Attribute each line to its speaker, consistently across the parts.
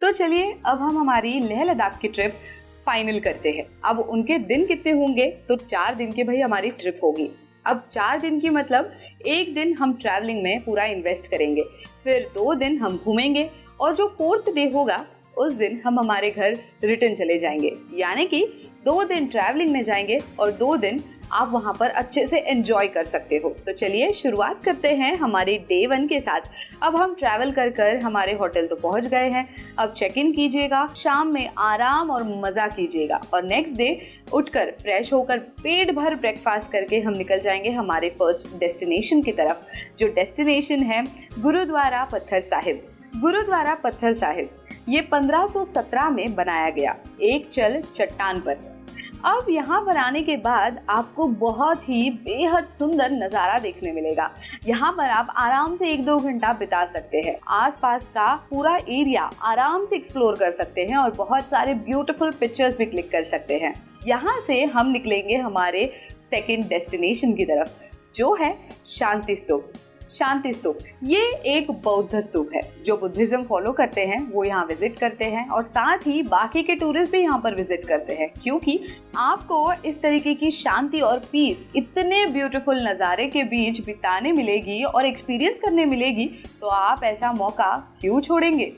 Speaker 1: तो चलिए अब हम हमारी लेह लद्दाख की ट्रिप फाइनल करते हैं। अब उनके दिन कितने होंगे, तो 4 दिन की भाई हमारी ट्रिप होगी। अब 4 दिन की मतलब एक दिन हम ट्रैवलिंग में पूरा इन्वेस्ट करेंगे, फिर 2 दिन हम घूमेंगे और जो 4th डे होगा उस दिन हम हमारे घर रिटर्न चले जाएंगे। यानी कि 2 दिन ट्रैवलिंग में जाएंगे और 2 दिन आप वहाँ पर अच्छे से एंजॉय कर सकते हो। तो चलिए शुरुआत करते हैं हमारे डे 1 के साथ। अब हम ट्रैवल कर कर हमारे होटल तो पहुँच गए हैं। अब चेक इन कीजिएगा, शाम में आराम और मज़ा कीजिएगा और नेक्स्ट डे उठकर फ्रेश होकर पेट भर ब्रेकफास्ट करके हम निकल जाएंगे हमारे फर्स्ट डेस्टिनेशन की तरफ, जो डेस्टिनेशन है गुरुद्वारा पत्थर साहिब। गुरुद्वारा पत्थर साहिब ये 1517 में बनाया गया एक चल चट्टान पर। अब यहाँ पर आने के बाद आपको बहुत ही बेहद सुंदर नज़ारा देखने मिलेगा। यहाँ पर आप आराम से 1-2 घंटा बिता सकते हैं। आसपास का पूरा एरिया आराम से एक्सप्लोर कर सकते हैं और बहुत सारे ब्यूटीफुल पिक्चर्स भी क्लिक कर सकते हैं। यहाँ से हम निकलेंगे हमारे सेकंड डेस्टिनेशन की तरफ, जो है शांति स्तूप। शांति स्तूप ये एक बौद्ध स्तूप है। जो बुद्धिज्म फॉलो करते हैं वो यहाँ विजिट करते हैं और साथ ही बाकी के टूरिस्ट भी यहाँ पर विजिट करते हैं, क्योंकि आपको इस तरीके की शांति और पीस इतने ब्यूटीफुल नज़ारे के बीच बिताने मिलेगी और एक्सपीरियंस करने मिलेगी, तो आप ऐसा मौका क्यों छोड़ेंगे,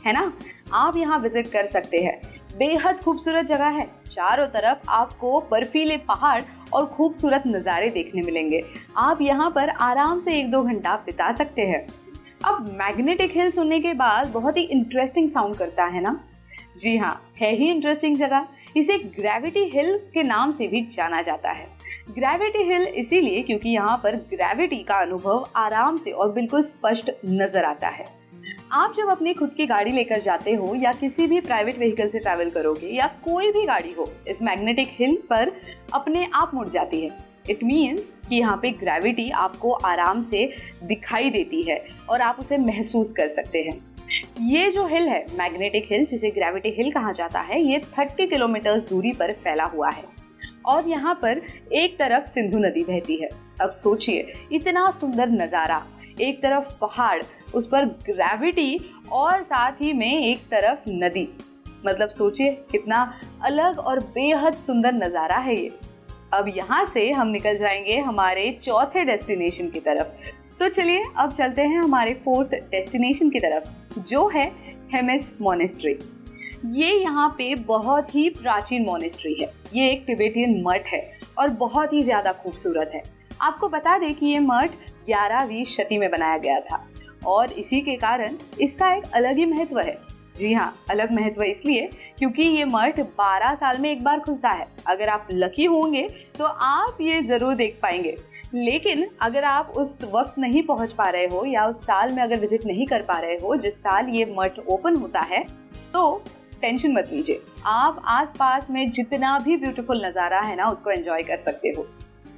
Speaker 1: है ना। आप यहाँ विजिट कर सकते हैं। बेहद खूबसूरत जगह है। चारों तरफ आपको बर्फीले पहाड़ और खूबसूरत नज़ारे देखने मिलेंगे। आप यहाँ पर आराम से 1-2 घंटा बिता सकते हैं। अब मैग्नेटिक हिल सुनने के बाद बहुत ही इंटरेस्टिंग साउंड करता है ना। जी हाँ, है ही इंटरेस्टिंग जगह। इसे ग्रेविटी हिल के नाम से भी जाना जाता है। ग्रेविटी हिल इसीलिए क्योंकि यहाँ पर ग्रेविटी का अनुभव आराम से और बिल्कुल स्पष्ट नजर आता है। आप जब अपनी खुद की गाड़ी लेकर जाते हो या किसी भी प्राइवेट व्हीकल से ट्रैवल करोगे या कोई भी गाड़ी हो, इस मैग्नेटिक हिल पर अपने आप मुड़ जाती है। इट मीन्स कि यहाँ पे ग्रेविटी आपको आराम से दिखाई देती है और आप उसे महसूस कर सकते हैं। ये जो हिल है मैग्नेटिक हिल, जिसे ग्रेविटी हिल कहा जाता है, ये 30 किलोमीटर दूरी पर फैला हुआ है और यहाँ पर एक तरफ सिंधु नदी बहती है। अब सोचिए, इतना सुंदर नज़ारा, एक तरफ पहाड़, उस पर ग्रेविटी और साथ ही में एक तरफ नदी। मतलब सोचिए कितना अलग और बेहद सुंदर नज़ारा है ये। अब यहाँ से हम निकल जाएंगे हमारे चौथे डेस्टिनेशन की तरफ। तो चलिए अब चलते हैं हमारे 4th डेस्टिनेशन की तरफ, जो है हेमिस मोनेस्ट्री। ये यहाँ पे बहुत ही प्राचीन मोनेस्ट्री है। ये एक तिबेटियन मठ है और बहुत ही ज़्यादा खूबसूरत है। आपको बता दें कि ये मठ 11वीं शती में बनाया गया था और इसी के कारण इसका एक अलग ही महत्व है। जी हाँ, अलग महत्व इसलिए क्योंकि ये मठ 12 साल में एक बार खुलता है। अगर आप लकी होंगे तो आप ये ज़रूर देख पाएंगे, लेकिन अगर आप उस वक्त नहीं पहुंच पा रहे हो या उस साल में अगर विजिट नहीं कर पा रहे हो जिस साल ये मठ ओपन होता है, तो टेंशन मत लीजिए। आप आसपास में जितना भी ब्यूटीफुल नज़ारा है ना, उसको एंजॉय कर सकते हो।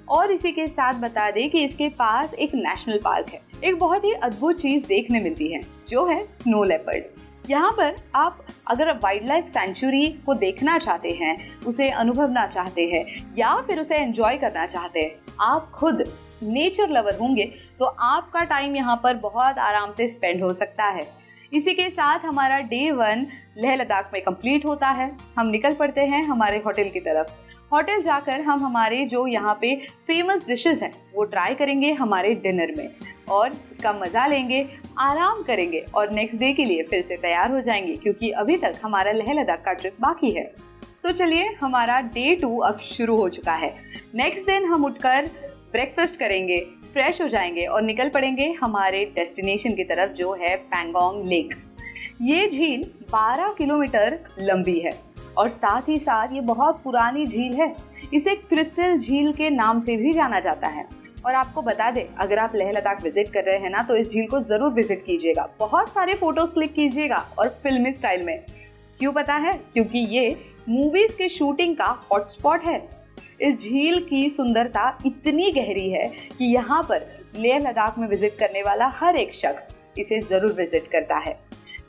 Speaker 1: और इसी के साथ बता दें कि इसके पास एक नेशनल पार्क है। एक बहुत ही अद्भुत चीज़ देखने मिलती है, जो है स्नो लेपर्ड। यहाँ पर आप अगर वाइल्ड लाइफ सेंचुरी को देखना चाहते हैं, उसे अनुभवना चाहते हैं या फिर उसे एंजॉय करना चाहते हैं, आप खुद नेचर लवर होंगे, तो आपका टाइम यहाँ पर बहुत आराम से स्पेंड हो सकता है। इसी के साथ हमारा डे 1 लेह लद्दाख में कंप्लीट होता है। हम निकल पड़ते हैं हमारे होटल की तरफ। होटल जाकर हम हमारे जो यहाँ पे फेमस डिशेस हैं वो ट्राई करेंगे हमारे डिनर में और इसका मज़ा लेंगे, आराम करेंगे और नेक्स्ट डे के लिए फिर से तैयार हो जाएंगे, क्योंकि अभी तक हमारा लेह लद्दाख का ट्रिप बाकी है। तो चलिए हमारा डे 2 अब शुरू हो चुका है। नेक्स्ट दिन हम उठकर ब्रेकफास्ट करेंगे, फ्रेश हो जाएंगे और निकल पड़ेंगे हमारे डेस्टिनेशन की तरफ, जो है पैंगोंग लेक। ये झील 12 किलोमीटर लंबी है और साथ ही साथ ये बहुत पुरानी झील है। इसे क्रिस्टल झील के नाम से भी जाना जाता है। और आपको बता दें, अगर आप लेह लद्दाख विजिट कर रहे हैं ना, तो इस झील को ज़रूर विजिट कीजिएगा। बहुत सारे फोटोज क्लिक कीजिएगा और फिल्मी स्टाइल में। क्यों पता है? क्योंकि ये मूवीज़ के शूटिंग का हॉटस्पॉट है। इस झील की सुंदरता इतनी गहरी है कि यहाँ पर लेह लद्दाख में विजिट करने वाला हर एक शख्स इसे ज़रूर विजिट करता है।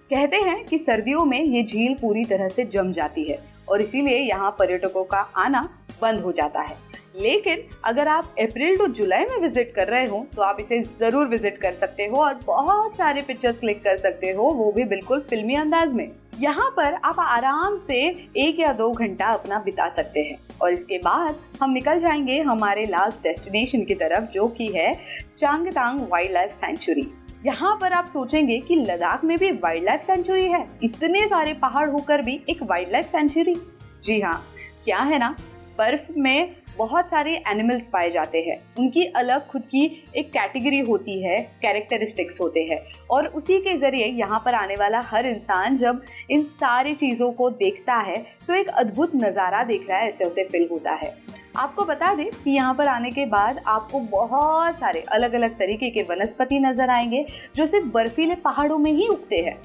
Speaker 1: कहते हैं कि सर्दियों में ये झील पूरी तरह से जम जाती है और इसीलिए यहाँ पर्यटकों का आना बंद हो जाता है। लेकिन अगर आप अप्रैल टू जुलाई में विजिट कर रहे हो तो आप इसे ज़रूर विजिट कर सकते हो और बहुत सारे पिक्चर्स क्लिक कर सकते हो, वो भी बिल्कुल फिल्मी अंदाज में। यहाँ पर आप आराम से 1 या 2 घंटा अपना बिता सकते हैं और इसके बाद हम निकल जाएंगे हमारे लास्ट डेस्टिनेशन की तरफ, जो कि है चांगतांग वाइल्ड लाइफ सेंचुरी। यहाँ पर आप सोचेंगे कि लद्दाख में भी वाइल्ड लाइफ सेंचुरी है, इतने सारे पहाड़ होकर भी एक वाइल्ड लाइफ सेंचुरी। जी हाँ, क्या है ना, बर्फ में बहुत सारे एनिमल्स पाए जाते हैं, उनकी अलग खुद की एक कैटेगरी होती है, कैरेक्टरिस्टिक्स होते हैं और उसी के जरिए यहाँ पर आने वाला हर इंसान जब इन सारी चीज़ों को देखता है तो एक अद्भुत नज़ारा देख रहा है, ऐसे उसे फील होता है। आपको बता दें कि यहाँ पर आने के बाद आपको बहुत सारे अलग अलग तरीके के वनस्पति नजर आएंगे जो सिर्फ बर्फीले पहाड़ों में ही उगते हैं।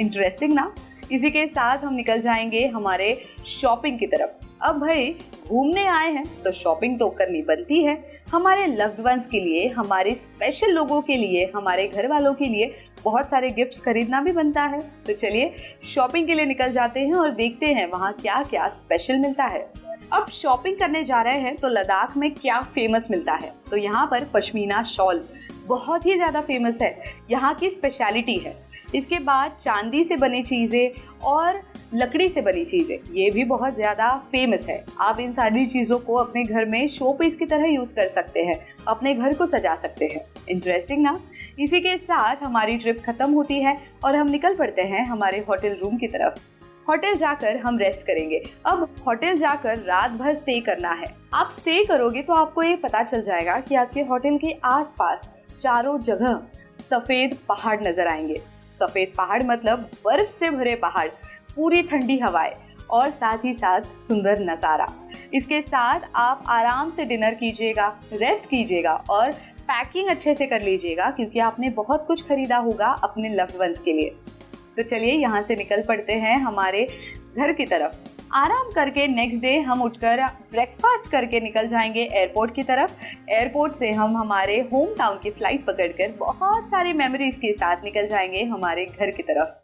Speaker 1: इंटरेस्टिंग ना। इसी के साथ हम निकल जाएंगे हमारे शॉपिंग की तरफ। अब भाई घूमने आए हैं तो शॉपिंग तो करनी बनती है, हमारे लव्ड वंस के लिए, हमारे स्पेशल लोगों के लिए, हमारे घर वालों के लिए बहुत सारे गिफ्ट्स खरीदना भी बनता है। तो चलिए शॉपिंग के लिए निकल जाते हैं और देखते हैं वहाँ क्या क्या स्पेशल मिलता है। अब शॉपिंग करने जा रहे हैं तो लद्दाख में क्या फेमस मिलता है, तो यहाँ पर पश्मीना शॉल बहुत ही ज़्यादा फेमस है, यहाँ की स्पेशलिटी है। इसके बाद चांदी से बनी चीज़ें और लकड़ी से बनी चीज़ें, ये भी बहुत ज़्यादा फेमस है। आप इन सारी चीज़ों को अपने घर में शो पीस की तरह यूज़ कर सकते हैं, अपने घर को सजा सकते हैं। इंटरेस्टिंग ना। इसी के साथ हमारी ट्रिप खत्म होती है और हम निकल पड़ते हैं हमारे होटल रूम की तरफ। होटल जाकर हम रेस्ट करेंगे। अब होटल जाकर रात भर स्टे करना है। आप स्टे करोगे तो आपको ये पता चल जाएगा कि आपके होटल के आसपास चारों जगह सफ़ेद पहाड़ नजर आएंगे। सफ़ेद पहाड़ मतलब बर्फ से भरे पहाड़, पूरी ठंडी हवाएं और साथ ही साथ सुंदर नज़ारा। इसके साथ आप आराम से डिनर कीजिएगा, रेस्ट कीजिएगा और पैकिंग अच्छे से कर लीजिएगा क्योंकि आपने बहुत कुछ खरीदा होगा अपने लव्ड वंस के लिए। तो चलिए यहाँ से निकल पड़ते हैं हमारे घर की तरफ। आराम करके नेक्स्ट डे हम उठकर ब्रेकफास्ट करके निकल जाएंगे एयरपोर्ट की तरफ। एयरपोर्ट से हम हमारे होम टाउन की फ्लाइट पकड़कर बहुत सारी मेमोरीज के साथ निकल जाएंगे हमारे घर की तरफ।